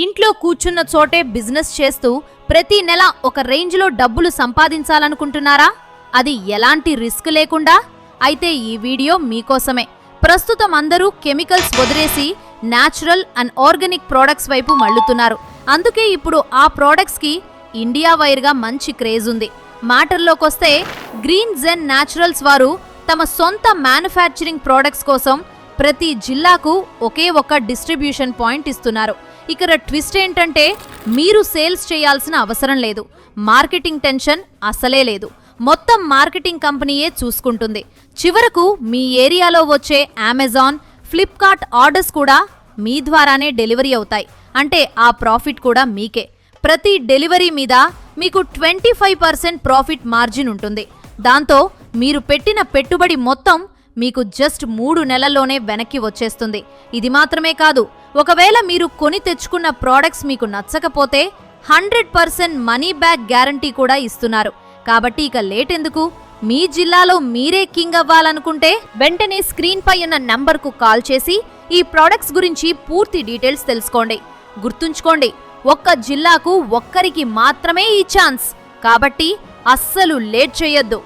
ఇంట్లో కూర్చున్న చోటే బిజినెస్ చేస్తూ ప్రతి నెల ఒక రేంజ్లో డబ్బులు సంపాదించాలనుకుంటున్నారా? అది ఎలాంటి రిస్క్ లేకుండా? అయితే ఈ వీడియో మీకోసమే. ప్రస్తుతం అందరూ కెమికల్స్ వదిలేసి న్యాచురల్ అండ్ ఆర్గానిక్ ప్రోడక్ట్స్ వైపు మళ్లుతున్నారు. అందుకే ఇప్పుడు ఆ ప్రోడక్ట్స్ కి ఇండియా వైర్గా మంచి క్రేజ్ ఉంది. మ్యాటర్లోకొస్తే గ్రీన్ జెన్ న్యాచురల్స్ వారు తమ సొంత మ్యానుఫ్యాక్చరింగ్ ప్రోడక్ట్స్ కోసం ప్రతి జిల్లాకు ఒకే ఒక్క డిస్ట్రిబ్యూషన్ పాయింట్ ఇస్తున్నారు. ఇక్కడ ట్విస్ట్ ఏంటంటే మీరు సేల్స్ చేయాల్సిన అవసరం లేదు. మార్కెటింగ్ టెన్షన్ అసలే లేదు. మొత్తం మార్కెటింగ్ కంపెనీయే చూసుకుంటుంది. చివరకు మీ ఏరియాలో వచ్చే అమెజాన్, ఫ్లిప్కార్ట్ ఆర్డర్స్ కూడా మీ ద్వారానే డెలివరీ అవుతాయి. అంటే ఆ ప్రాఫిట్ కూడా మీకే. ప్రతి డెలివరీ మీద మీకు 25% ప్రాఫిట్ మార్జిన్ ఉంటుంది. దాంతో మీరు పెట్టిన పెట్టుబడి మొత్తం మీకు జస్ట్ 3 నెలల్లోనే వెనక్కి వచ్చేస్తుంది. ఇది మాత్రమే కాదు, ఒకవేళ మీరు కొని తెచ్చుకున్న ప్రోడక్ట్స్ మీకు నచ్చకపోతే 100% మనీ బ్యాక్ గ్యారంటీ కూడా ఇస్తున్నారు. కాబట్టి ఇక లేట్ ఎందుకు? మీ జిల్లాలో మీరే కింగ్ అవ్వాలనుకుంటే వెంటనే స్క్రీన్ పై ఉన్న నంబర్కు కాల్ చేసి ఈ ప్రోడక్ట్స్ గురించి పూర్తి డీటెయిల్స్ తెలుసుకోండి. గుర్తుంచుకోండి, ఒక్క జిల్లాకు ఒక్కరికి మాత్రమే ఈ ఛాన్స్. కాబట్టి అస్సలు లేట్ చేయొద్దు.